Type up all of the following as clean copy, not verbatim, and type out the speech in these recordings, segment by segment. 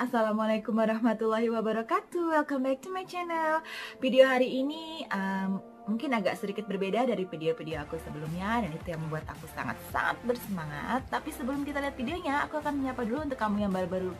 Assalamualaikum warahmatullahi wabarakatuh. Welcome back to my channel. Video hari ini mungkin agak sedikit berbeda dari video-video aku sebelumnya, dan itu yang membuat aku sangat-sangat bersemangat. Tapi sebelum kita lihat videonya, aku akan menyapa dulu untuk kamu yang baru-baru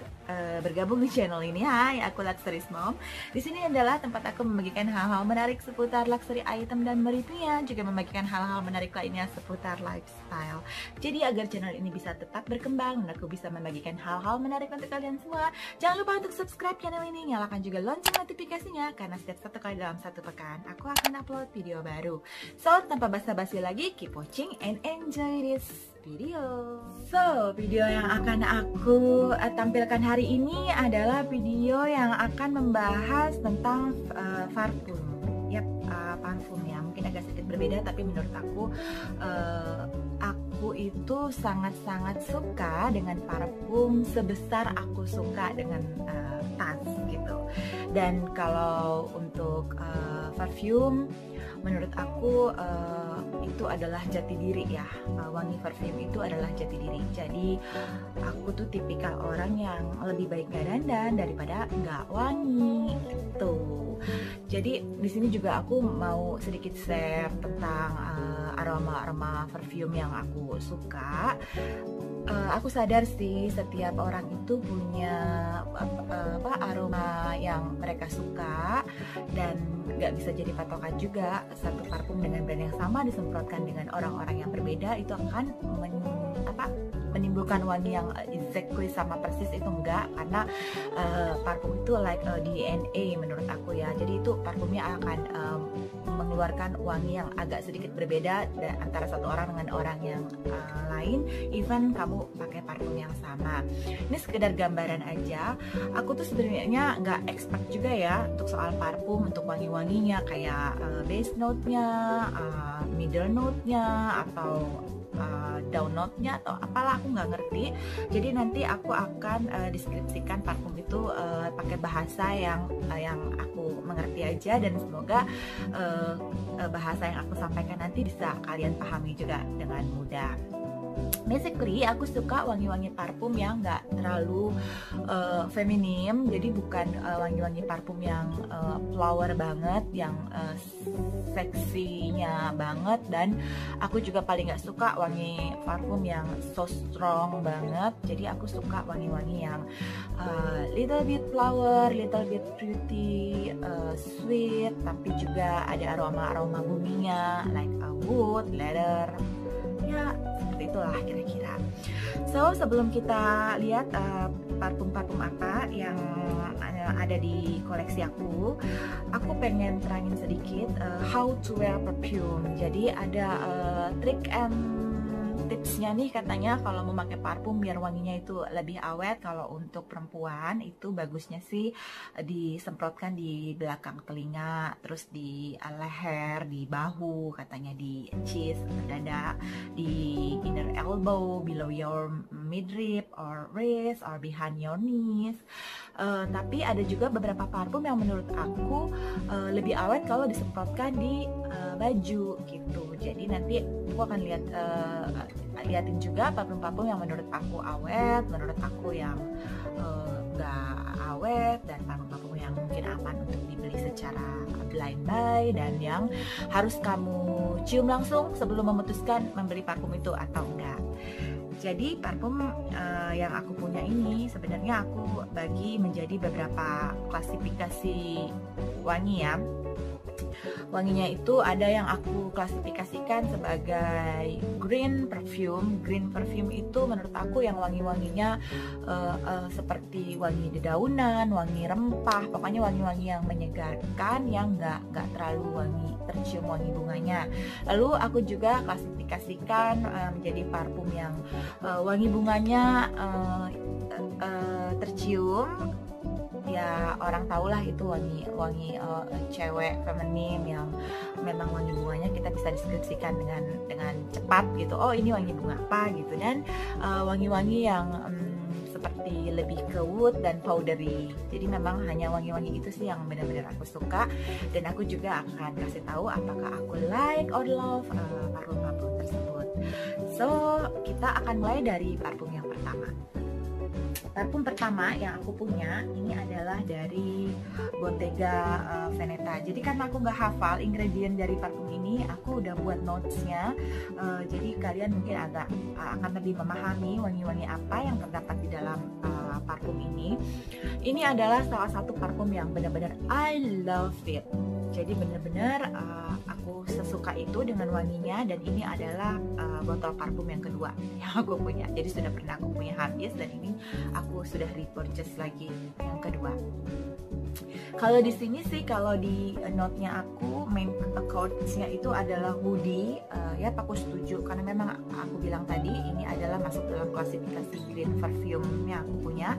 bergabung di channel ini. Hai, aku Luxuries Mom. Di sini adalah tempat aku membagikan hal-hal menarik seputar luxury item dan mereviewnya, juga membagikan hal-hal menarik lainnya seputar lifestyle. Jadi agar channel ini bisa tetap berkembang dan aku bisa membagikan hal-hal menarik untuk kalian semua, jangan lupa untuk subscribe channel ini, nyalakan juga lonceng notifikasinya, karena setiap satu kali dalam satu pekan aku akan upload video baru. So, tanpa basa-basi lagi, keep watching and enjoy this video. So, video yang akan aku tampilkan hari ini adalah video yang akan membahas tentang parfum. Yap, parfum ya, mungkin agak sedikit berbeda, tapi menurut aku itu sangat-sangat suka dengan parfum sebesar aku suka dengan tas gitu. Dan kalau untuk parfum, menurut aku itu adalah jati diri ya. Wangi parfum itu adalah jati diri. Jadi aku tuh tipikal orang yang lebih baik gak dandan daripada nggak wangi gitu. Jadi di sini juga aku mau sedikit share tentang aroma-aroma parfum yang aku suka. Aku sadar sih setiap orang itu punya aroma yang mereka suka, dan nggak bisa jadi patokan juga satu parfum dengan brand yang sama disemprotkan dengan orang-orang yang berbeda itu akan menimbulkan wangi yang exactly sama persis. Itu enggak, karena parfum itu like DNA menurut aku ya. Jadi itu parfumnya akan mengeluarkan wangi yang agak sedikit berbeda antara satu orang dengan orang yang lain, even kamu pakai parfum yang sama. Ini sekedar gambaran aja. Aku tuh sebenarnya nggak expert juga ya untuk soal parfum, untuk wangi-wanginya kayak base note-nya, middle note-nya, atau down note-nya atau apalah, aku nggak ngerti. Jadi nanti aku akan deskripsikan parfum itu pakai bahasa yang aku mengerti aja, dan semoga bahasa yang aku sampaikan nanti bisa kalian pahami juga dengan mudah. Basically, aku suka wangi-wangi parfum yang nggak terlalu feminim. Jadi bukan wangi-wangi parfum yang flower banget, yang seksinya banget. Dan aku juga paling nggak suka wangi parfum yang so strong banget. Jadi aku suka wangi-wangi yang little bit flower, little bit fruity, sweet, tapi juga ada aroma-aroma buminya like wood, leather. Ya, seperti itulah kira-kira. So, sebelum kita lihat parfum-parfum apa yang ada di koleksi aku pengen terangin sedikit how to wear perfume. Jadi ada trick and tipsnya nih, katanya kalau mau pakai parfum biar wanginya itu lebih awet. Kalau untuk perempuan itu bagusnya sih disemprotkan di belakang telinga, terus di leher, di bahu, katanya di chest, dada, di inner elbow, below your midrib or wrist or behind your knees. Tapi ada juga beberapa parfum yang menurut aku lebih awet kalau disemprotkan di baju gitu. Jadi nanti aku akan liatin juga parfum-parfum yang menurut aku awet, menurut aku yang gak awet, dan parfum-parfum yang mungkin aman untuk dibeli secara blind buy, dan yang harus kamu cium langsung sebelum memutuskan membeli parfum itu atau enggak. Jadi parfum yang aku punya ini sebenarnya aku bagi menjadi beberapa klasifikasi wangi ya. Wanginya itu ada yang aku klasifikasikan sebagai green perfume. Green perfume itu menurut aku yang wangi-wanginya seperti wangi dedaunan, wangi rempah, pokoknya wangi-wangi yang menyegarkan, yang nggak terlalu wangi, tercium wangi bunganya. Lalu aku juga klasifikasikan menjadi parfum yang wangi bunganya tercium. Ya, orang tahulah itu wangi cewek feminim yang memang wangi bunganya kita bisa deskripsikan dengan cepat gitu. Oh, ini wangi bunga apa gitu. Dan wangi-wangi yang seperti lebih ke wood dan powdery. Jadi memang hanya wangi-wangi itu sih yang benar-benar aku suka, dan aku juga akan kasih tahu apakah aku like or love parfum-parfum tersebut. So, kita akan mulai dari parfum yang pertama. Parfum pertama yang aku punya ini adalah dari Bottega Veneta. Jadi karena aku nggak hafal ingredient dari parfum ini, aku udah buat notesnya. Jadi kalian mungkin agak akan lebih memahami wangi-wangi apa yang terdapat di dalam parfum ini. Ini adalah salah satu parfum yang benar-benar I love it. Jadi benar-benar aku sesuka itu dengan wanginya, dan ini adalah botol parfum yang kedua yang aku punya. Jadi sudah pernah aku punya habis, dan ini aku sudah repurchase lagi yang kedua. Kalau di sini sih, kalau di note-nya aku main quotes-nya itu adalah woody. Ya aku setuju, karena memang aku bilang tadi ini adalah masuk dalam klasifikasi green perfume yang aku punya.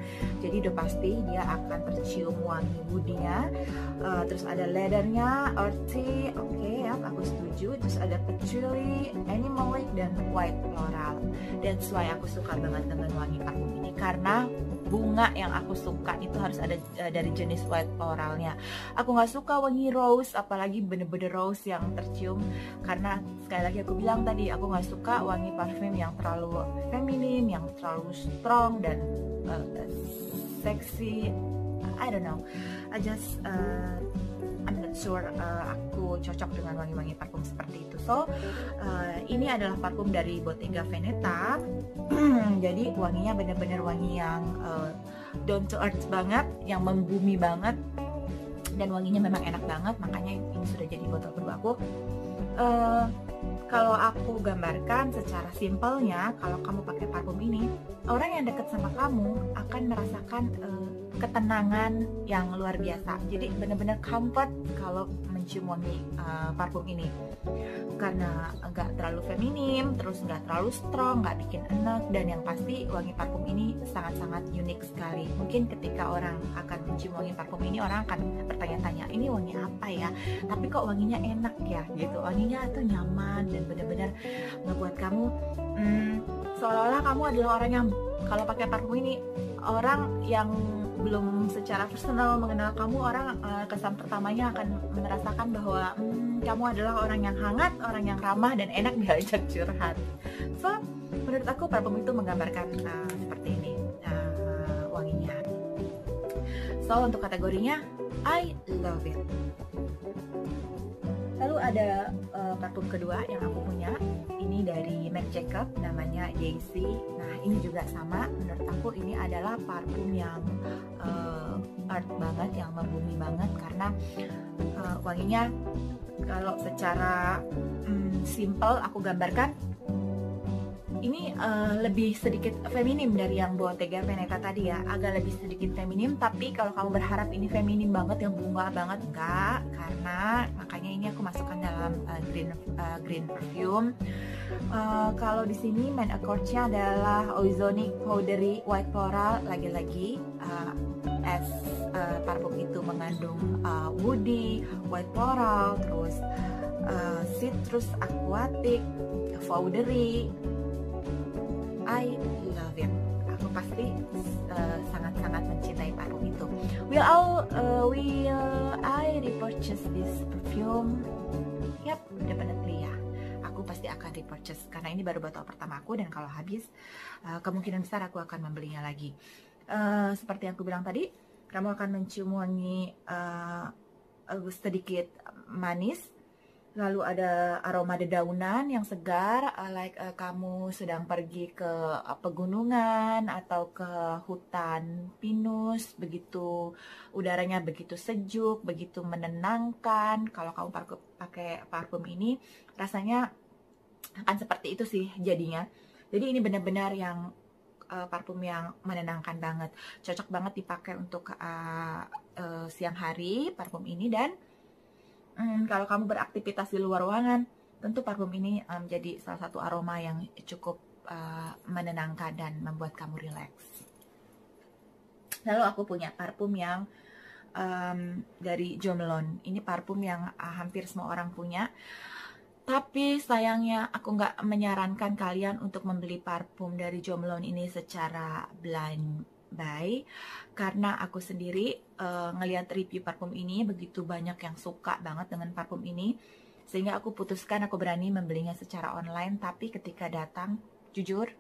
Jadi udah pasti dia akan tercium wangi woody-nya. Terus ada leather-nya, earthy, oke ya, aku setuju. Terus ada patchouli, animalic, dan white floral. That's why aku suka banget dengan wangi parfum ini, karena bunga yang aku suka itu harus ada dari jenis white floralnya. Aku nggak suka wangi rose, apalagi bener-bener rose yang tercium, karena sekali lagi aku bilang tadi, aku nggak suka wangi parfum yang terlalu feminim, yang terlalu strong dan sexy. I don't know, I just I'm not sure aku cocok dengan wangi-wangi parfum seperti itu. So ini adalah parfum dari Bottega Veneta. Jadi wanginya bener-bener wangi yang down to earth banget, yang membumi banget, dan wanginya memang enak banget. Makanya ini sudah jadi botol kedua aku. Kalau aku gambarkan secara simpelnya, kalau kamu pakai parfum ini, orang yang dekat sama kamu akan merasakan ketenangan yang luar biasa. Jadi benar-benar comfort kalau mencium wangi parfum ini, karena nggak terlalu feminim, terus nggak terlalu strong, nggak bikin enak, dan yang pasti wangi parfum ini sangat-sangat unik sekali. Mungkin ketika orang akan mencium wangi parfum ini, orang akan bertanya-tanya, ini wangi apa ya? Tapi kok wanginya enak ya, gitu. Wanginya tuh nyaman dan benar-benar ngebuat kamu seolah-olah kamu adalah orang yang kalau pakai parfum ini, orang yang belum secara personal mengenal kamu, orang kesan pertamanya akan merasakan bahwa kamu adalah orang yang hangat, orang yang ramah, dan enak diajak curhat. So, menurut aku parfum itu menggambarkan seperti ini wanginya. So, untuk kategorinya I love it. Lalu ada parfum kedua yang aku punya, ini dari Marc Jacob, namanya Daisy. Nah ini juga sama, menurut aku ini adalah parfum yang earth banget, yang membumi banget, karena wanginya kalau secara simple aku gambarkan, ini lebih sedikit feminim dari yang Bottega Veneta tadi ya, agak lebih sedikit feminim. Tapi kalau kamu berharap ini feminim banget, yang bunga banget, enggak, karena makanya ini aku masukkan dalam green perfume. Kalau di sini main accord-nya adalah ozonic powdery white floral. Lagi-lagi as parfum itu mengandung woody, white floral, terus citrus aquatic, powdery. I love it. Aku pasti sangat-sangat mencintai parfum itu. Will I repurchase this perfume? Yap, definitely ya. Aku pasti akan repurchase karena ini baru botol pertama aku, dan kalau habis kemungkinan besar aku akan membelinya lagi. Seperti yang aku bilang tadi, kamu akan mencium wangi sedikit manis. Lalu ada aroma dedaunan yang segar, like kamu sedang pergi ke pegunungan atau ke hutan pinus, begitu udaranya begitu sejuk, begitu menenangkan. Kalau kamu pakai parfum ini, rasanya akan seperti itu sih jadinya. Jadi ini benar-benar yang parfum yang menenangkan banget, cocok banget dipakai untuk siang hari parfum ini. Dan kalau kamu beraktivitas di luar ruangan, tentu parfum ini menjadi salah satu aroma yang cukup menenangkan dan membuat kamu rileks. Lalu aku punya parfum yang dari Jo Malone. Ini parfum yang hampir semua orang punya. Tapi sayangnya aku nggak menyarankan kalian untuk membeli parfum dari Jo Malone ini secara blind buy, karena aku sendiri ngelihat review parfum ini begitu banyak yang suka banget dengan parfum ini, sehingga aku putuskan aku berani membelinya secara online. Tapi ketika datang, jujur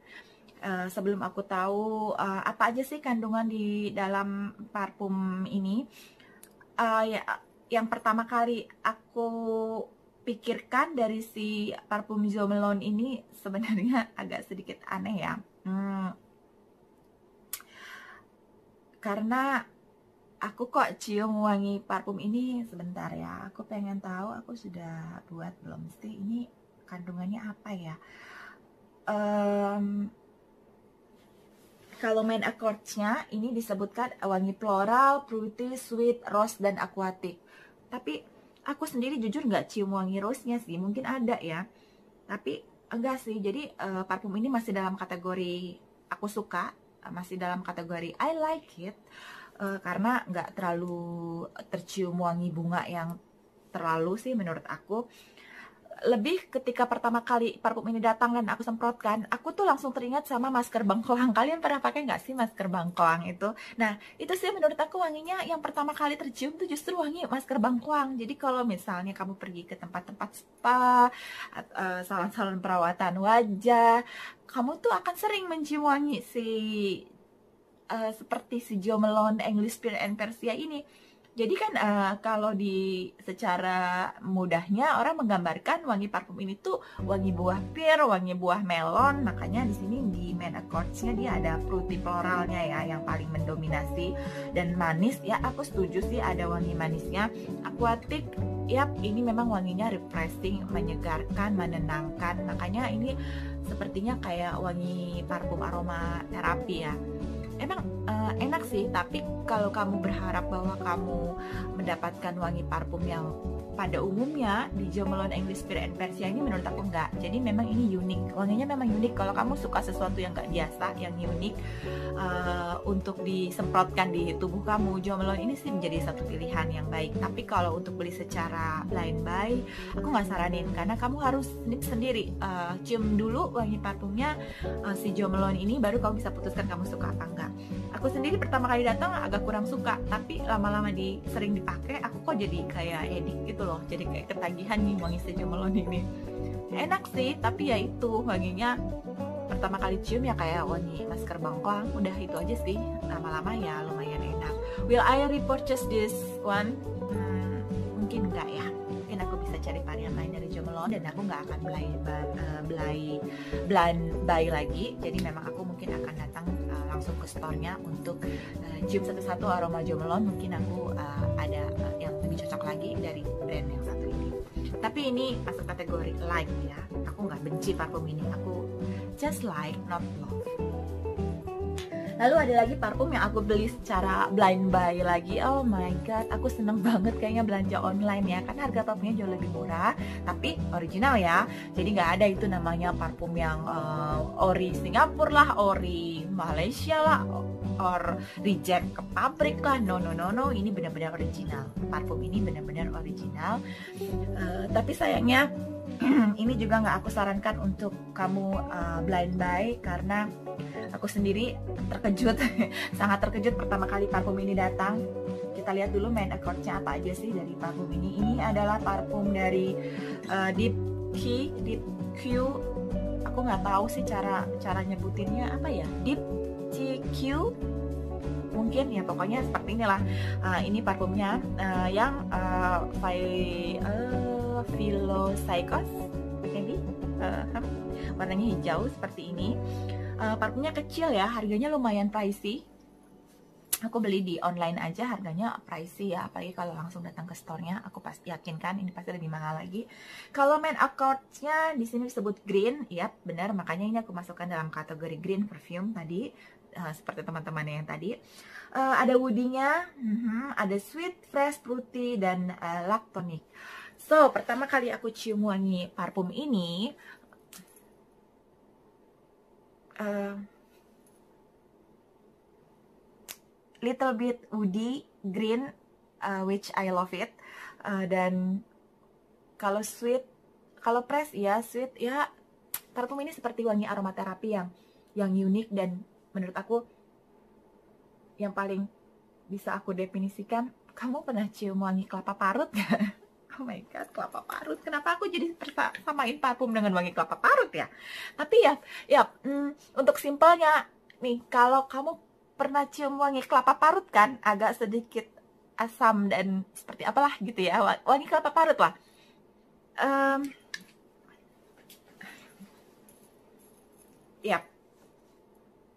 sebelum aku tahu apa aja sih kandungan di dalam parfum ini, ya, yang pertama kali aku pikirkan dari si parfum Jo Malone ini sebenarnya agak sedikit aneh ya. Karena aku kok cium wangi parfum ini, sebentar ya, aku pengen tahu aku sudah buat belum sih, ini kandungannya apa ya. Kalau main accords-nya ini disebutkan wangi floral, fruity, sweet, rose, dan aquatic. Tapi aku sendiri jujur nggak cium wangi rose-nya sih, mungkin ada ya. Tapi enggak sih, jadi parfum ini masih dalam kategori aku suka, masih dalam kategori I like it. Karena nggak terlalu tercium wangi bunga yang terlalu sih menurut aku. Lebih ketika pertama kali parfum ini datang dan aku semprotkan, aku tuh langsung teringat sama masker bengkoang. Kalian pernah pakai nggak sih masker bengkoang itu? Nah, itu sih menurut aku wanginya yang pertama kali tercium tuh justru wangi masker bengkoang. Jadi kalau misalnya kamu pergi ke tempat-tempat spa, salon-salon perawatan wajah, kamu tuh akan sering mencium wangi seperti si Jo Malone English Pear and Persia ini. Jadi kan kalau di secara mudahnya orang menggambarkan wangi parfum ini tuh wangi buah pear, wangi buah melon. Makanya di sini di main accords-nya dia ada fruity floralnya ya yang paling mendominasi, dan manis ya, aku setuju sih ada wangi manisnya. Aquatic, yap, ini memang wanginya refreshing, menyegarkan, menenangkan. Makanya ini sepertinya kayak wangi parfum aroma terapi ya. Emang enak sih, tapi kalau kamu berharap bahwa kamu mendapatkan wangi parfum yang pada umumnya di Jo Malone English Pear and Persia ini, menurut aku enggak. Jadi memang ini unik, wanginya memang unik. Kalau kamu suka sesuatu yang enggak biasa, yang unik untuk disemprotkan di tubuh kamu, Jo Malone ini sih menjadi satu pilihan yang baik. Tapi kalau untuk beli secara blind buy, aku nggak saranin, karena kamu harus sniff sendiri, cium dulu wangi parfumnya si Jo Malone ini, baru kamu bisa putuskan kamu suka apa enggak. Aku sendiri pertama kali datang agak kurang suka, tapi lama-lama sering dipakai, aku kok jadi kayak edik gitu loh, jadi kayak ketagihan nih wangi si Jo Malone ini. Enak sih, tapi ya itu wanginya pertama kali cium ya kayak wangi masker bengkoang, udah itu aja sih. Lama-lama ya lumayan enak. Will I repurchase this one? Mungkin enggak ya, mungkin aku bisa cari varian lain dari Jo Malone, dan aku nggak akan blind buy lagi. Jadi memang aku mungkin akan datang langsung ke store-nya untuk cium satu-satu aroma Jo Malone. Mungkin aku ada yang lebih cocok lagi dari brand yang satu ini. Tapi ini masuk kategori like ya. Aku nggak benci parfum ini, aku just like, not love. Lalu ada lagi parfum yang aku beli secara blind buy lagi. Oh my god, aku seneng banget kayaknya belanja online ya, kan harga parfumnya jauh lebih murah, tapi original ya. Jadi nggak ada itu namanya parfum yang ori Singapura lah, ori Malaysia lah, or reject ke pabrik lah. No, ini benar-benar original. Parfum ini benar-benar original. Tapi sayangnya ini juga nggak aku sarankan untuk kamu blind buy, karena aku sendiri terkejut, sangat terkejut pertama kali parfum ini datang. Kita lihat dulu main accords-nya apa aja sih dari parfum ini. Ini adalah parfum dari Deep Q. Aku nggak tahu sih cara nyebutinnya apa ya, Deep Q mungkin ya, pokoknya seperti inilah. Ini parfumnya yang Philocycos maybe, warnanya hijau seperti ini. Parfumnya kecil ya, harganya lumayan pricey. Aku beli di online aja harganya pricey ya, apalagi kalau langsung datang ke store-nya, aku pasti yakin kan ini pasti lebih mahal lagi. Kalau main accords-nya di sini disebut green, ya benar, makanya ini aku masukkan dalam kategori green perfume tadi, seperti teman-teman yang tadi. Ada woody-nya, ada sweet, fresh, fruity, dan lactonic. So, pertama kali aku cium wangi parfum ini, little bit woody, green, which I love it. Dan kalau sweet, kalau fresh ya sweet ya, parfum ini seperti wangi aromaterapi yang unik, dan menurut aku yang paling bisa aku definisikan, kamu pernah cium wangi kelapa parut gak? Oh my god, kelapa parut. Kenapa aku jadi samain parfum dengan wangi kelapa parut ya? Tapi untuk simpelnya nih, kalau kamu pernah cium wangi kelapa parut kan, agak sedikit asam dan seperti apalah gitu ya, wangi kelapa parut lah.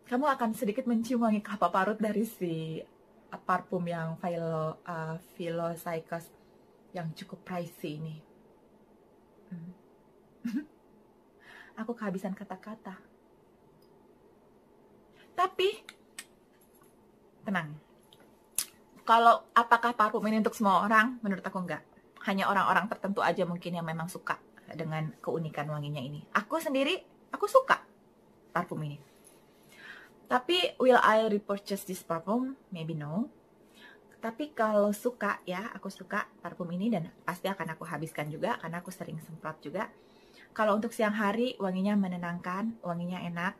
Kamu akan sedikit mencium wangi kelapa parut dari si parfum yang Philosykos yang cukup pricey ini. Aku kehabisan kata-kata. Tapi tenang. Kalau apakah parfum ini untuk semua orang? Menurut aku enggak. Hanya orang-orang tertentu aja mungkin yang memang suka dengan keunikan wanginya ini. Aku sendiri, aku suka parfum ini. Tapi will I repurchase this parfum? Maybe no. Tapi kalau suka ya, aku suka parfum ini dan pasti akan aku habiskan juga karena aku sering semprot juga. Kalau untuk siang hari, wanginya menenangkan, wanginya enak,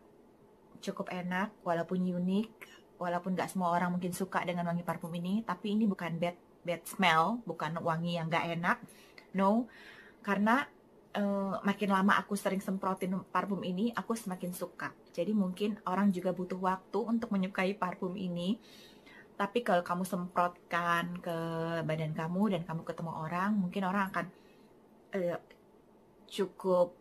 cukup enak, walaupun unik, walaupun gak semua orang mungkin suka dengan wangi parfum ini, tapi ini bukan bad smell, bukan wangi yang gak enak, no. Karena makin lama aku sering semprotin parfum ini, aku semakin suka. Jadi mungkin orang juga butuh waktu untuk menyukai parfum ini. Tapi kalau kamu semprotkan ke badan kamu dan kamu ketemu orang, mungkin orang akan cukup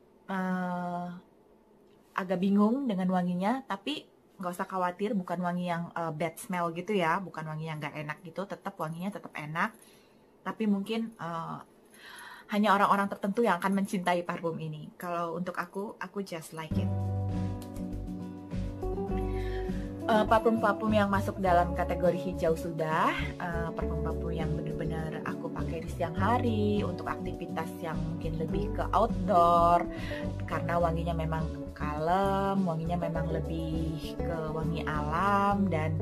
agak bingung dengan wanginya. Tapi nggak usah khawatir, bukan wangi yang bad smell gitu ya, bukan wangi yang nggak enak gitu. Tetap wanginya tetap enak. Tapi mungkin hanya orang-orang tertentu yang akan mencintai parfum ini. Kalau untuk aku just like it. Parfum-parfum yang masuk dalam kategori hijau sudah, parfum-parfum yang benar-benar aku pakai di siang hari untuk aktivitas yang mungkin lebih ke outdoor, karena wanginya memang kalem, wanginya memang lebih ke wangi alam dan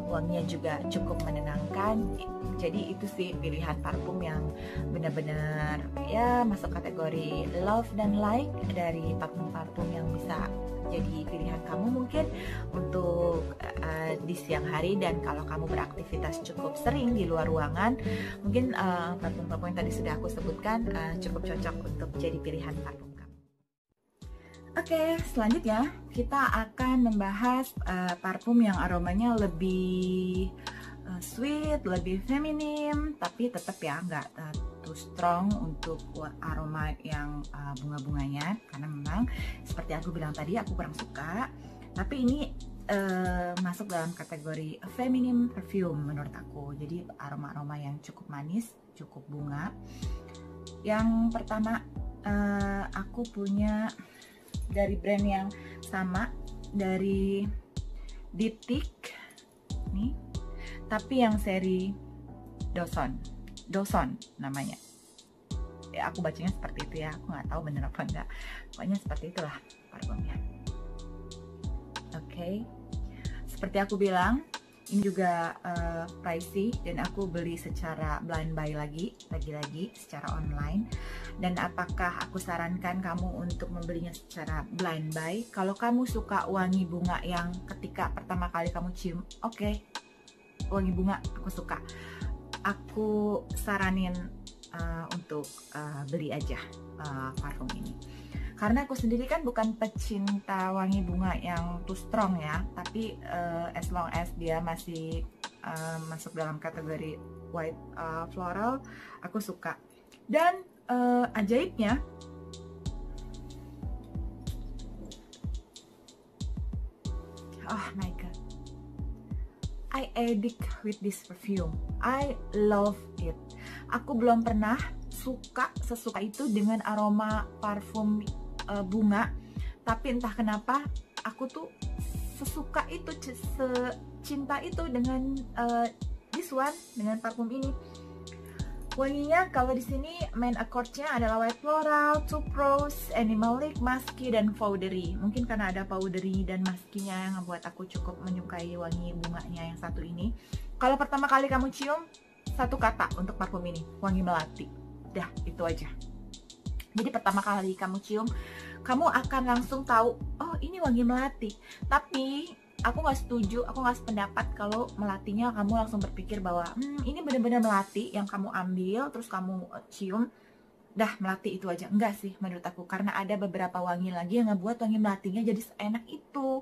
wanginya juga cukup menenangkan. Jadi itu sih pilihan parfum yang benar-benar ya masuk kategori love dan like dari parfum-parfum yang bisa jadi pilihan kamu mungkin untuk di siang hari. Dan kalau kamu beraktivitas cukup sering di luar ruangan, mungkin parfum-parfum yang tadi sudah aku sebutkan cukup cocok untuk jadi pilihan parfum kamu. Oke, selanjutnya kita akan membahas parfum yang aromanya lebih sweet, lebih feminim, tapi tetap ya nggak too strong untuk aroma yang bunga-bunganya, karena memang seperti aku bilang tadi aku kurang suka. Tapi ini masuk dalam kategori feminine perfume menurut aku. Jadi aroma-aroma yang cukup manis, cukup bunga. Yang pertama aku punya dari brand yang sama, dari Diptyque nih, tapi yang seri Dawson namanya. Ya aku bacanya seperti itu ya, aku nggak tahu bener apa enggak. Pokoknya seperti itulah parfumnya. Oke. Seperti aku bilang, ini juga pricey dan aku beli secara blind buy lagi secara online. Dan apakah aku sarankan kamu untuk membelinya secara blind buy? Kalau kamu suka wangi bunga yang ketika pertama kali kamu cium, oke, wangi bunga aku suka, aku saranin untuk beli aja parfum ini. Karena aku sendiri kan bukan pecinta wangi bunga yang too strong ya, tapi as long as dia masih masuk dalam kategori white floral, aku suka. Dan ajaibnya, oh my god, I addict with this perfume. I love it. Aku belum pernah suka sesuka itu dengan aroma parfum bunga, tapi entah kenapa aku tuh sesuka itu, secinta itu dengan this one, dengan parfum ini. Wanginya kalau di sini main accord-nya adalah white floral, tuberose, animalic, musky, dan powdery. Mungkin karena ada powdery dan musky-nya yang membuat aku cukup menyukai wangi bunganya yang satu ini. Kalau pertama kali kamu cium, satu kata untuk parfum ini, wangi melati. Dah, itu aja. Jadi pertama kali kamu cium, kamu akan langsung tahu, oh ini wangi melati. Tapi aku nggak setuju, aku nggak sependapat kalau melatinya kamu langsung berpikir bahwa ini bener-bener melati yang kamu ambil terus kamu cium, dah melati itu aja. Enggak sih menurut aku, karena ada beberapa wangi lagi yang ngebuat wangi melatinya jadi seenak itu.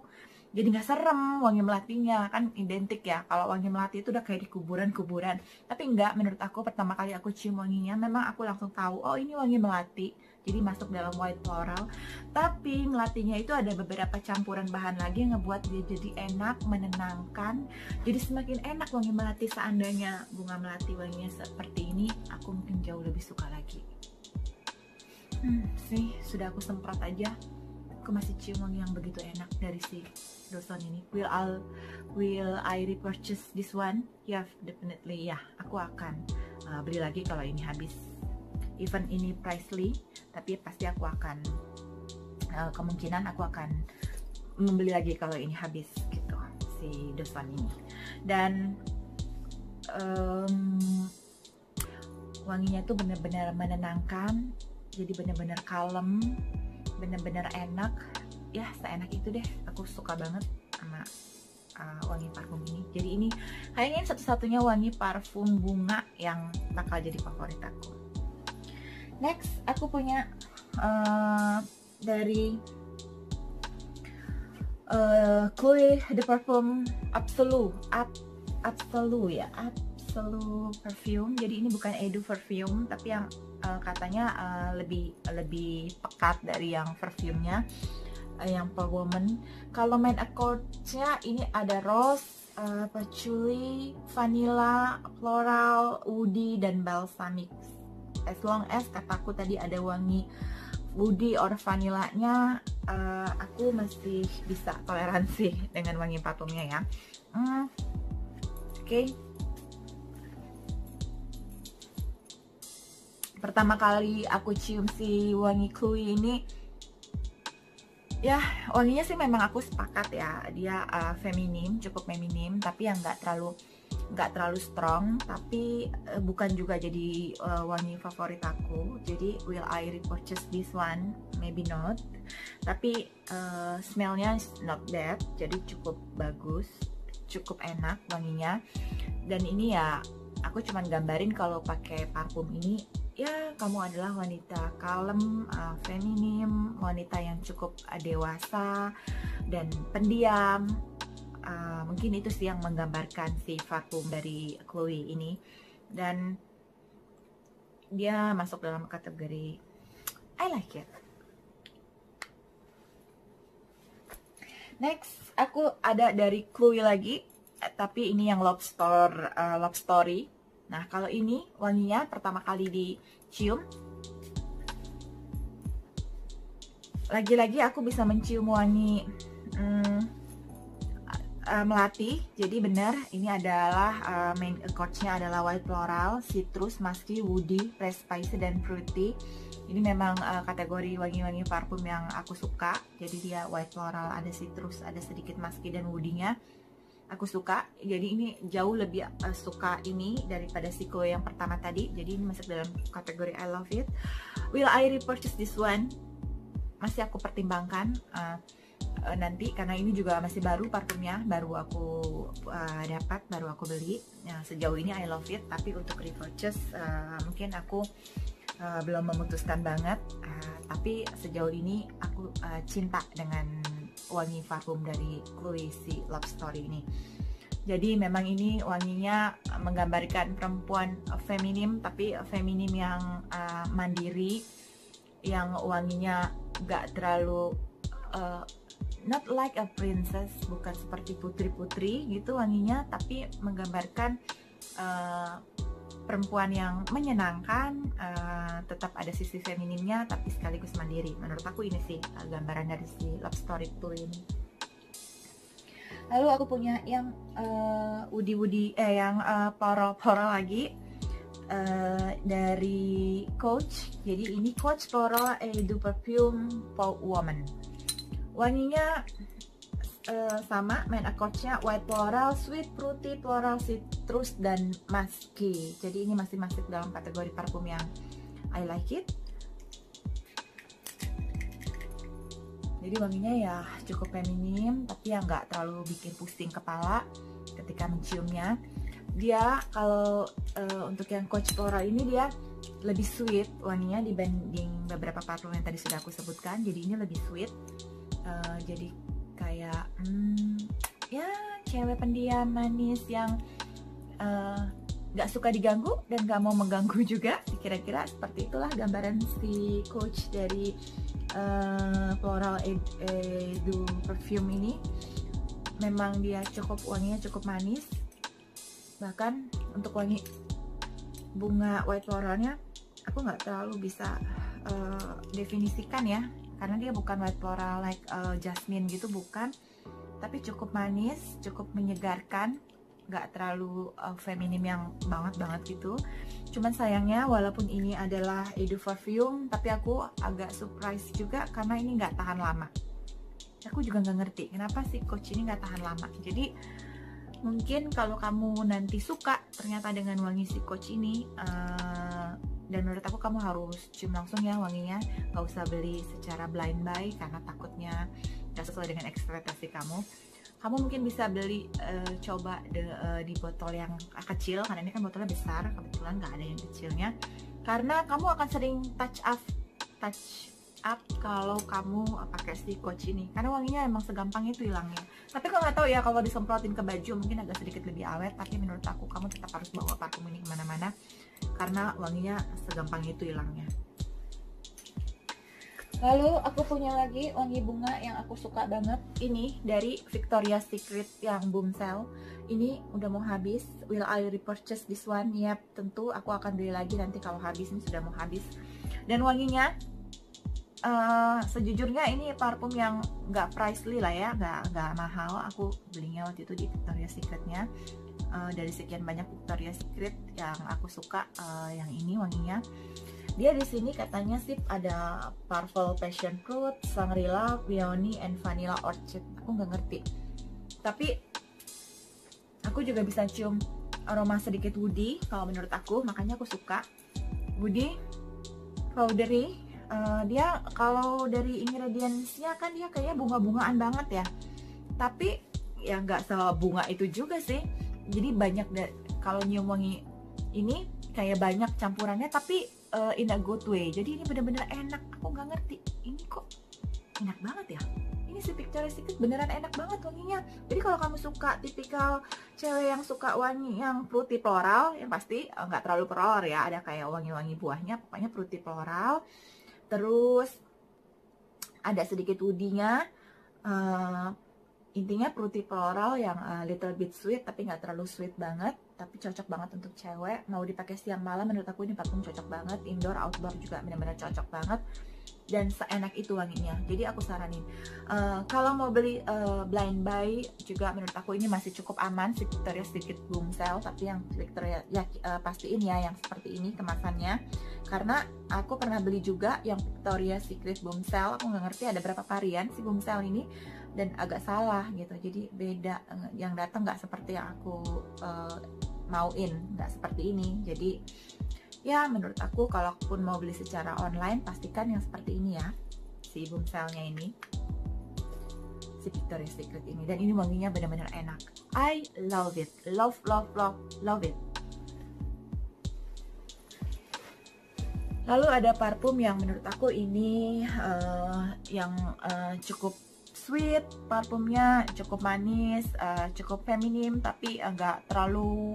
Jadi nggak serem wangi melatinya, kan identik ya. Kalau wangi melati itu udah kayak di kuburan-kuburan. Tapi enggak, menurut aku pertama kali aku cium wanginya, memang aku langsung tahu, oh ini wangi melati. Jadi masuk dalam white floral. Tapi melatinya itu ada beberapa campuran bahan lagi yang ngebuat dia jadi enak, menenangkan. Jadi semakin enak wangi melati. Seandainya bunga melati wanginya seperti ini, aku mungkin jauh lebih suka lagi. Sih, sudah aku semprot aja. Aku masih cium wangi yang begitu enak dari si Dawson ini. Will I repurchase this one? Yeah, definitely ya. Aku akan beli lagi kalau ini habis. Even ini pricely, tapi pasti aku akan kemungkinan aku akan membeli lagi kalau ini habis gitu, si Dawson ini. Dan wanginya tuh bener-bener menenangkan, jadi bener-bener kalem, bener-bener enak ya, seenak itu deh. Aku suka banget sama wangi parfum ini. Jadi ini kayaknya satu-satunya wangi parfum bunga yang bakal jadi favorit aku. Next aku punya dari Chloe The Parfum Absolute ya, Absolute Perfume. Jadi ini bukan Edu Perfume, tapi yang katanya lebih pekat dari yang perfumnya, yang per woman. Kalau main accordsnya ini ada rose, patchouli, vanilla, floral, woody, dan balsamic. As long as kataku tadi ada wangi woody or vanillanya, aku masih bisa toleransi dengan wangi parfumnya ya. Oke. Pertama kali aku cium si wangi Chloe ini, ya wanginya sih memang aku sepakat ya, dia feminim, cukup feminim, tapi yang nggak terlalu strong, tapi bukan juga jadi wangi favorit aku. Jadi will I repurchase this one? Maybe not, tapi smellnya not bad, jadi cukup bagus, cukup enak wanginya. Dan ini ya aku cuman gambarin kalau pakai parfum ini, ya kamu adalah wanita kalem, feminim, wanita yang cukup dewasa dan pendiam. Mungkin itu sih yang menggambarkan si parfum dari Chloe ini. Dan dia masuk dalam kategori I like it. Next aku ada dari Chloe lagi, tapi ini yang Love Story. Nah, kalau ini wanginya pertama kali dicium, lagi-lagi aku bisa mencium wangi melati. Jadi benar, ini adalah main accordsnya adalah white floral, citrus, musky, woody, fresh, spicy, dan fruity. Ini memang kategori wangi-wangi parfum yang aku suka. Jadi dia white floral, ada citrus, ada sedikit musky dan woody-nya. Aku suka, jadi ini jauh lebih suka ini daripada si Chloe yang pertama tadi. Jadi ini masuk dalam kategori I love it. Will I repurchase this one? Masih aku pertimbangkan nanti, karena ini juga masih baru parfumnya, baru aku dapat, baru aku beli. Nah, sejauh ini I love it, tapi untuk repurchase mungkin aku belum memutuskan banget. Tapi sejauh ini aku cinta dengan wangi parfum dari Chloe si Love Story ini. Jadi memang ini wanginya menggambarkan perempuan feminim, tapi feminim yang mandiri, yang wanginya gak terlalu not like a princess, bukan seperti putri-putri gitu wanginya, tapi menggambarkan perempuan yang menyenangkan, tetap ada sisi feminimnya tapi sekaligus mandiri. Menurut aku ini sih gambaran dari si Love Story Chloe ini. Lalu aku punya yang yang floral lagi, dari Coach. Jadi ini Coach Floral Eau Perfume for Woman. Wanginya sama, main accordsnya white floral, sweet, fruity, floral, citrus, dan musky. Jadi ini masih masuk dalam kategori parfum yang I like it. Jadi wanginya ya cukup feminim, tapi yang nggak terlalu bikin pusing kepala ketika menciumnya. Dia kalau untuk yang Coach Floral ini dia lebih sweet wanginya dibanding beberapa parfum yang tadi sudah aku sebutkan. Jadi ini lebih sweet, jadi kayak ya cewek pendiam manis yang gak suka diganggu dan gak mau mengganggu juga. Kira-kira seperti itulah gambaran si Coach dari Floral Eau perfume ini. Memang dia cukup wanginya cukup manis, bahkan untuk wangi bunga white floralnya aku nggak terlalu bisa definisikan ya, karena dia bukan white floral like jasmine gitu, bukan, tapi cukup manis, cukup menyegarkan, nggak terlalu feminim yang banget gitu. Cuman sayangnya walaupun ini adalah Eau perfume, tapi aku agak surprise juga karena ini nggak tahan lama. Aku juga nggak ngerti kenapa sih Coach ini nggak tahan lama. Jadi mungkin kalau kamu nanti suka ternyata dengan wangi si Coach ini, dan menurut aku kamu harus cium langsung ya wanginya, nggak usah beli secara blind buy karena takutnya nggak sesuai dengan ekspektasi kamu. Kamu mungkin bisa beli coba di botol yang kecil, karena ini kan botolnya besar, kebetulan nggak ada yang kecilnya, karena kamu akan sering touch up kalau kamu pakai si Coach ini, karena wanginya emang segampang itu hilangnya. Tapi kalau nggak tahu ya, kalau disemprotin ke baju mungkin agak sedikit lebih awet, tapi menurut aku kamu tetap harus bawa parfum ini kemana-mana karena wanginya segampang itu hilangnya. Lalu aku punya lagi wangi bunga yang aku suka banget. Ini dari Victoria's Secret yang Bombshell. Ini udah mau habis. Will I repurchase this one? Yap, tentu aku akan beli lagi nanti kalau habis. Ini sudah mau habis. Dan wanginya sejujurnya ini parfum yang nggak pricely lah ya, nggak mahal. Aku belinya waktu itu di Victoria's Secretnya. Dari sekian banyak Victoria's Secret yang aku suka, yang ini wanginya. Dia di sini katanya sih ada Purple Passion Fruit, Shangri-La, Peony, and Vanilla Orchid. Aku nggak ngerti. Tapi aku juga bisa cium aroma sedikit woody kalau menurut aku, makanya aku suka. Woody, powdery. Dia kalau dari ingredientsnya kan dia kayak bunga-bungaan banget ya. Tapi ya nggak sebunga itu juga sih. Jadi banyak kalau nyium wangi ini kayak banyak campurannya, tapi in a good way. Jadi ini bener-bener enak. Aku nggak ngerti ini kok enak banget ya. Ini si Victoria's Secret beneran enak banget wanginya. Jadi kalau kamu suka tipikal cewek yang suka wangi yang fruity floral, yang pasti nggak terlalu floral ya, ada kayak wangi-wangi buahnya, pokoknya fruity floral. Terus ada sedikit woody-nya. Intinya fruity floral yang little bit sweet, tapi nggak terlalu sweet banget, tapi cocok banget untuk cewek. Mau dipakai siang malam, menurut aku ini parfum cocok banget. Indoor, outdoor juga benar-benar cocok banget. Dan seenak itu wanginya. Jadi aku saranin, kalau mau beli blind buy juga menurut aku ini masih cukup aman. Si Victoria's Secret Bombshell, tapi yang Victoria ya pastiin ya yang seperti ini kemasannya. Karena aku pernah beli juga yang Victoria's Secret Bombshell. Aku nggak ngerti ada berapa varian si Bombshell ini, dan agak salah gitu. Jadi beda, yang datang nggak seperti yang aku mauin, nggak seperti ini. Jadi ya menurut aku kalaupun mau beli secara online, pastikan yang seperti ini ya, si Bombshellnya ini, si Victoria's Secret ini. Dan ini wanginya benar-benar enak. I love it, love it. Lalu ada parfum yang menurut aku ini yang cukup sweet, parfumnya cukup manis, cukup feminim, tapi enggak terlalu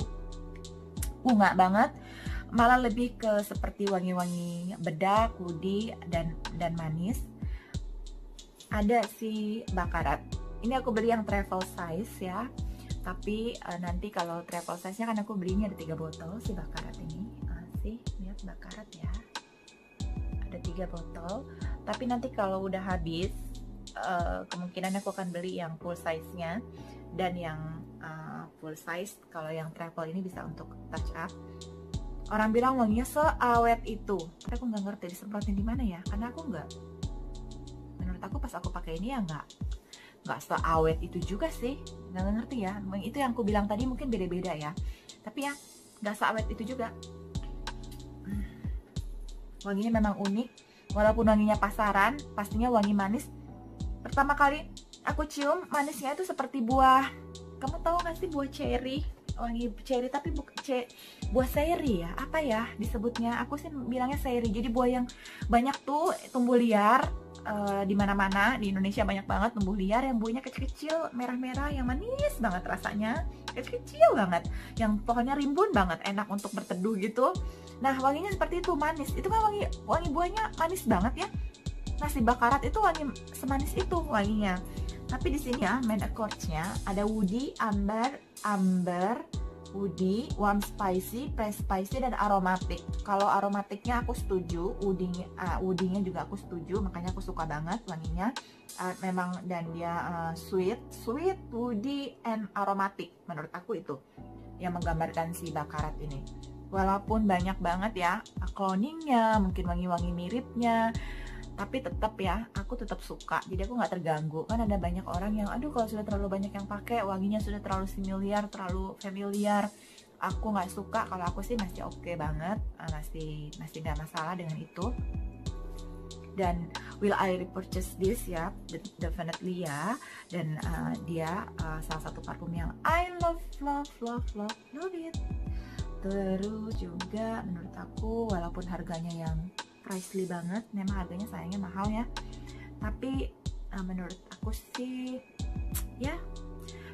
bunga banget, malah lebih ke seperti wangi-wangi bedak, woody, dan manis. Ada si Baccarat. Ini aku beli yang travel size ya, tapi nanti kalau travel size nya kan aku belinya ada 3 botol si Baccarat ini. Sih lihat Baccarat ya, ada 3 botol, tapi nanti kalau udah habis kemungkinan aku akan beli yang full size nya. Dan yang full size, kalau yang travel ini bisa untuk touch up. Orang bilang wanginya seawet itu, tapi aku nggak ngerti disemprotin di mana ya, karena aku nggak, menurut aku pas aku pakai ini ya nggak seawet itu juga sih, nggak ngerti ya. Itu yang aku bilang tadi mungkin beda-beda ya, tapi ya nggak seawet itu juga. Wanginya memang unik, walaupun wanginya pasaran, pastinya wangi manis, pertama kali aku cium manisnya itu seperti buah, kamu tahu gak sih buah cherry, wangi cherry tapi buah seri ya, apa ya disebutnya, aku sih bilangnya seri. Jadi buah yang banyak tuh tumbuh liar di mana-mana di Indonesia, banyak banget tumbuh liar yang buahnya kecil-kecil, merah-merah, yang manis banget rasanya, kecil-kecil banget, yang pokoknya rimbun banget, enak untuk berteduh gitu. Nah wanginya seperti itu, manis. Itu kan wangi buahnya manis banget ya. Nasi bakarat itu wangi semanis itu wanginya. Tapi di sini ya main accords-nya ada woody, amber, woody, warm spicy, fresh spicy, dan aromatic. Kalau aromatiknya aku setuju, woody-nya juga aku setuju, makanya aku suka banget wanginya. Memang, dan dia sweet, woody, and aromatic. Menurut aku itu yang menggambarkan si bakarat ini. Walaupun banyak banget ya cloningnya, mungkin wangi-wangi miripnya, tapi tetap ya aku tetap suka, jadi aku nggak terganggu. Kan ada banyak orang yang aduh kalau sudah terlalu banyak yang pakai, wanginya sudah terlalu familiar. Aku nggak suka. Kalau aku sih masih oke banget, masih nggak masalah dengan itu. Dan will I repurchase this ya, definitely ya. Dan dia salah satu parfum yang I love it. Terus juga menurut aku walaupun harganya yang pricey banget, memang harganya sayangnya mahal ya, tapi menurut aku sih ya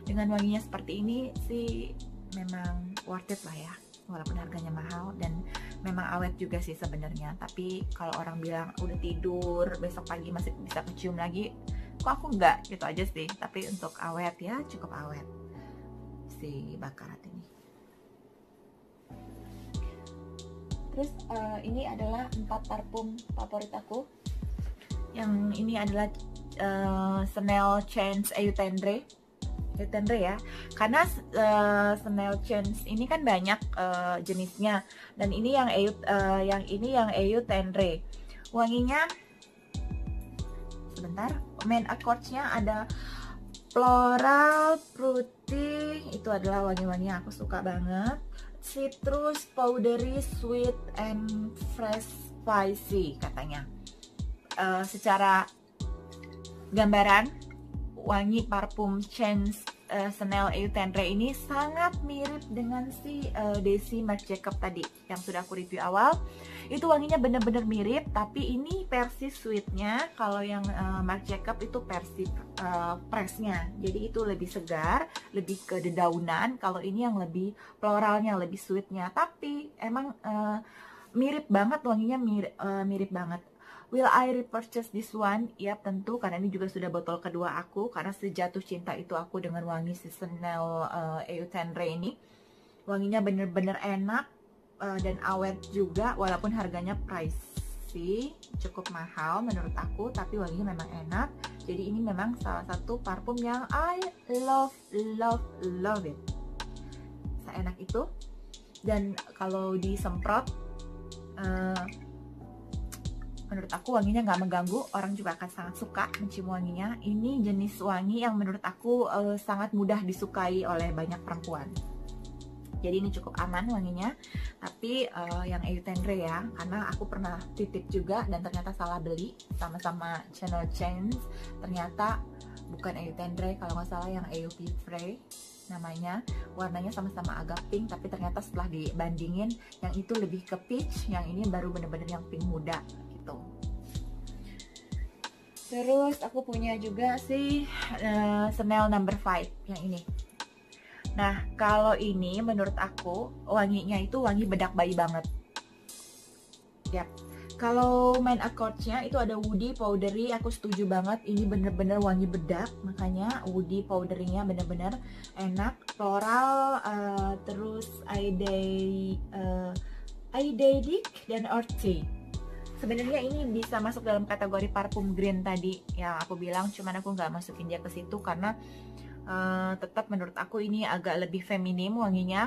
dengan wanginya seperti ini sih memang worth it lah ya, walaupun harganya mahal. Dan memang awet juga sih sebenarnya. Tapi kalau orang bilang udah tidur besok pagi masih bisa kecium lagi, kok aku enggak, gitu aja sih. Tapi untuk awet ya cukup awet si bakarat ini. Terus ini adalah 4 parfum favorit aku. Yang ini adalah Chanel Chance Eau Tendre ya. Karena Chanel Chance ini kan banyak jenisnya, dan ini yang Eau Tendre. Wanginya sebentar, main accords-nya ada floral, fruity, itu adalah wangi-wangi yang aku suka banget. Citrus, powdery, sweet, and fresh spicy katanya. Secara gambaran, wangi parfum Chanel Eau Tendre ini sangat mirip dengan si Daisy Marc Jacob tadi yang sudah aku review awal. Itu wanginya bener-bener mirip, tapi ini versi sweetnya. Kalau yang Marc Jacob itu versi freshnya, jadi itu lebih segar, lebih ke dedaunan. Kalau ini yang lebih floralnya, lebih sweetnya. Tapi emang mirip banget wanginya, mirip banget. Will I repurchase this one? Ya tentu, karena ini juga sudah botol kedua aku, karena sejatuh cinta itu aku dengan wangi Chanel Eau Tendre ini. Wanginya bener-bener enak dan awet juga, walaupun harganya pricey, cukup mahal menurut aku, tapi wanginya memang enak. Jadi ini memang salah satu parfum yang I love it. Seenak itu. Dan kalau disemprot, menurut aku wanginya nggak mengganggu, orang juga akan sangat suka mencium wanginya. Ini jenis wangi yang menurut aku sangat mudah disukai oleh banyak perempuan. Jadi ini cukup aman wanginya. Tapi yang Eau Tendre ya, karena aku pernah titip juga dan ternyata salah beli, sama-sama Chanel Chance. Ternyata bukan Eau Tendre, kalau nggak salah yang Eau Vivre namanya. Warnanya sama-sama agak pink, tapi ternyata setelah dibandingin yang itu lebih ke peach, yang ini baru bener-bener yang pink muda gitu. Terus aku punya juga sih Chanel No. 5 yang ini. Nah, kalau ini menurut aku wanginya itu wangi bedak bayi banget. Yap. Kalau main accords-nya itu ada woody, powdery, aku setuju banget. Ini bener-bener wangi bedak, makanya woody powdery-nya bener-bener enak. Floral, terus iodadic dan earthy. Sebenarnya ini bisa masuk dalam kategori parfum green tadi yang aku bilang, cuman aku nggak masukin dia ke situ karena tetap menurut aku ini agak lebih feminim wanginya,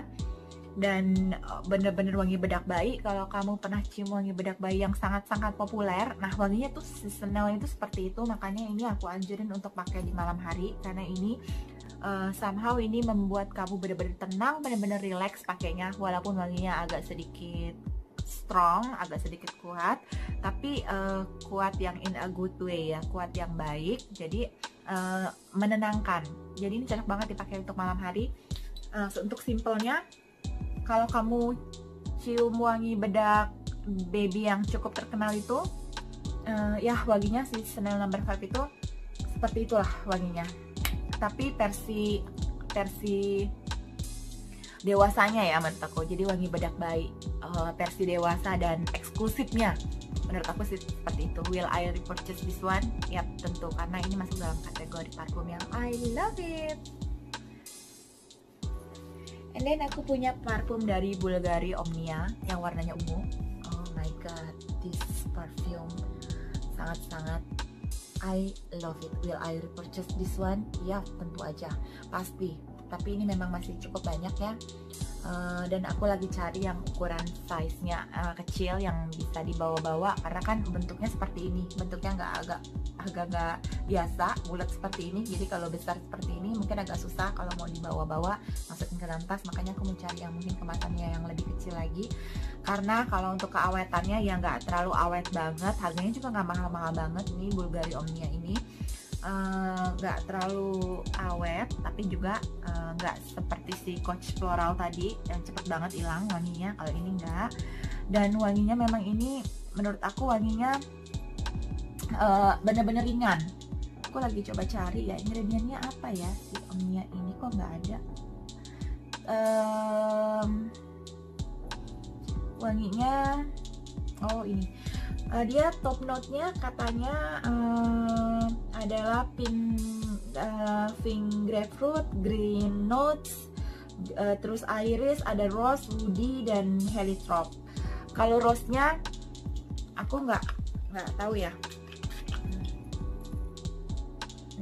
dan bener-bener wangi bedak bayi. Kalau kamu pernah cium wangi bedak bayi yang sangat-sangat populer, nah wanginya tuh Chanel itu seperti itu. Makanya ini aku anjurin untuk pakai di malam hari, karena ini somehow ini membuat kamu bener-bener tenang, bener-bener relax pakainya, walaupun wanginya agak sedikit strong, agak sedikit kuat, tapi kuat yang in a good way ya, kuat yang baik. Jadi menenangkan. Jadi ini cocok banget dipakai untuk malam hari. Untuk simpelnya, kalau kamu cium wangi bedak baby yang cukup terkenal itu, ya wanginya si Chanel No. 5 itu seperti itulah wanginya. Tapi versi dewasanya ya menurut aku. Jadi wangi bedak bayi versi dewasa dan eksklusifnya menurut aku sih seperti itu. Will I repurchase this one? Yap, tentu, karena ini masuk dalam kategori parfum yang I love it. And then aku punya parfum dari Bulgari Omnia yang warnanya ungu. Oh my god, this perfume sangat-sangat I love it. Will I repurchase this one? Ya, tentu aja, pasti. Tapi ini memang masih cukup banyak ya. Dan aku lagi cari yang ukuran size-nya kecil yang bisa dibawa-bawa, karena kan bentuknya seperti ini. Bentuknya agak biasa, bulat seperti ini. Jadi kalau besar seperti ini mungkin agak susah kalau mau dibawa-bawa, masukin ke dalam tas. Makanya aku mencari yang mungkin kemasannya yang lebih kecil lagi. Karena kalau untuk keawetannya ya nggak terlalu awet banget, harganya juga nggak mahal-mahal banget. Ini Bulgari Omnia ini nggak terlalu awet, tapi juga nggak seperti si Coach Floral tadi yang cepet banget hilang wanginya. Kalau ini enggak, dan wanginya memang ini menurut aku wanginya bener-bener ringan. Aku lagi coba cari ya ingredientnya apa ya si Omnia ini, kok nggak ada. Wanginya, oh ini dia top note-nya katanya adalah pink grapefruit, green notes, terus iris, ada rose, woody, dan heliotrope. Kalau rose-nya aku nggak tahu ya,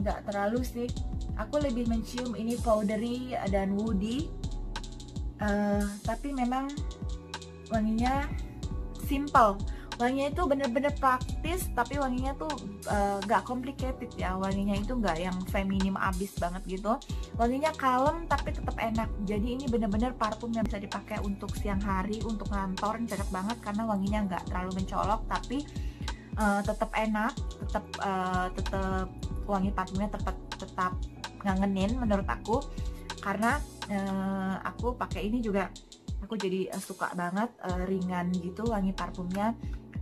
nggak terlalu sih. Aku lebih mencium ini powdery dan woody, tapi memang wanginya simple. Wanginya itu bener-bener praktis, tapi wanginya tuh gak complicated ya. Wanginya itu gak yang feminim abis banget gitu. Wanginya kalem tapi tetap enak. Jadi ini bener-bener parfum yang bisa dipakai untuk siang hari, untuk ngantor, cocok banget karena wanginya gak terlalu mencolok, tapi tetap enak, tetap wangi parfumnya tetap ngangenin menurut aku. Karena aku pakai ini juga, aku jadi suka banget, ringan gitu wangi parfumnya.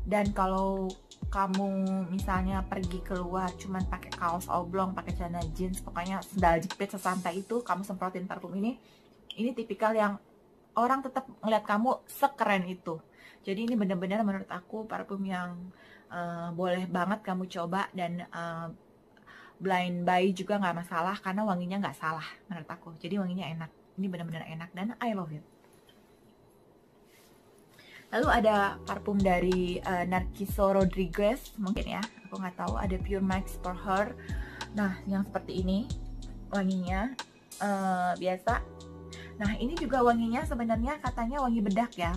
Dan kalau kamu misalnya pergi keluar cuman pakai kaos oblong, pakai celana jeans, pokoknya sendal jepit sesantai itu, kamu semprotin parfum ini tipikal yang orang tetap ngeliat kamu sekeren itu. Jadi ini bener-bener menurut aku parfum yang boleh banget kamu coba, dan blind buy juga nggak masalah karena wanginya nggak salah menurut aku. Jadi wanginya enak, ini bener-bener enak dan I love it. Lalu ada parfum dari Narciso Rodriguez, mungkin ya, aku nggak tahu, ada Pure Max for Her. Nah, yang seperti ini wanginya biasa. Nah, ini juga wanginya sebenarnya katanya wangi bedak ya.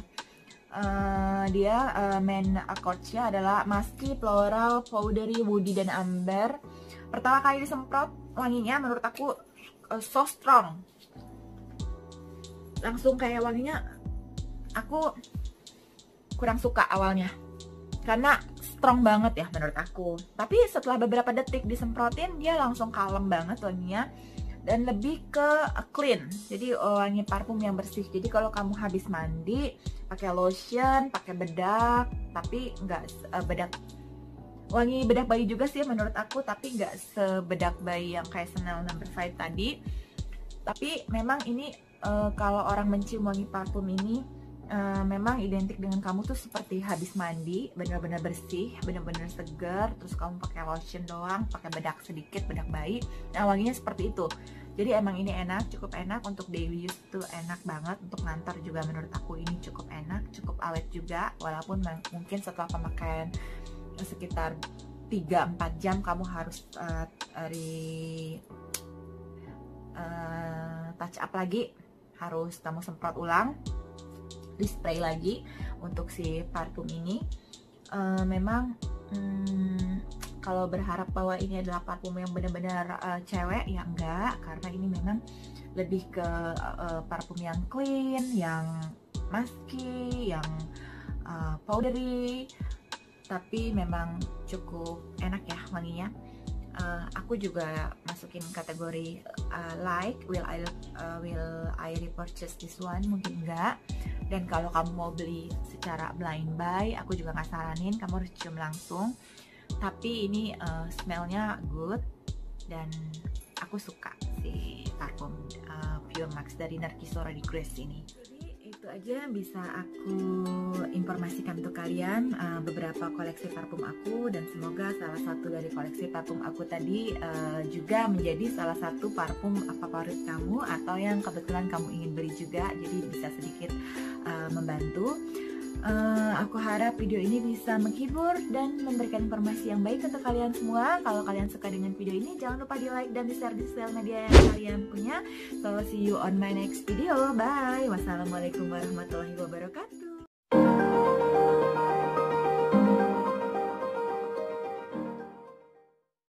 Dia main accords-nya adalah musky, floral, powdery, woody, dan amber. Pertama kali disemprot, wanginya menurut aku so strong. Langsung kayak wanginya aku kurang suka awalnya karena strong banget ya menurut aku. Tapi setelah beberapa detik disemprotin, dia langsung kalem banget wanginya dan lebih ke clean. Jadi wangi parfum yang bersih. Jadi kalau kamu habis mandi pakai lotion, pakai bedak, tapi nggak bedak, wangi bedak bayi juga sih menurut aku, tapi nggak sebedak bayi yang kayak Chanel No. 5 tadi. Tapi memang ini kalau orang mencium wangi parfum ini memang identik dengan kamu tuh seperti habis mandi, benar-benar bersih, benar-benar segar. Terus kamu pakai lotion doang, pakai bedak sedikit, bedak bayi. Nah, wanginya seperti itu. Jadi emang ini enak, cukup enak untuk daily use tuh, enak banget. Untuk ngantar juga menurut aku ini cukup enak, cukup awet juga. Walaupun mungkin setelah pemakaian sekitar 3-4 jam kamu harus touch up lagi, harus kamu semprot ulang, di spray lagi untuk si parfum ini. Memang kalau berharap bahwa ini adalah parfum yang benar-benar cewek, ya enggak, karena ini memang lebih ke parfum yang clean, yang musky, yang powdery, tapi memang cukup enak ya wanginya. Aku juga masukin kategori like, will I repurchase this one? Mungkin enggak. Dan kalau kamu mau beli secara blind buy, aku juga nggak saranin, kamu harus cium langsung. Tapi ini smellnya good dan aku suka si parfum Pure Max dari Narcisora di Grace ini. Itu aja bisa aku informasikan untuk kalian beberapa koleksi parfum aku, dan semoga salah satu dari koleksi parfum aku tadi juga menjadi salah satu parfum favorit kamu atau yang kebetulan kamu ingin beli juga, jadi bisa sedikit membantu. Aku harap video ini bisa menghibur dan memberikan informasi yang baik untuk kalian semua. Kalau kalian suka dengan video ini, jangan lupa di like dan di share di sosial media yang kalian punya. So see you on my next video. Bye. Wassalamualaikum warahmatullahi wabarakatuh.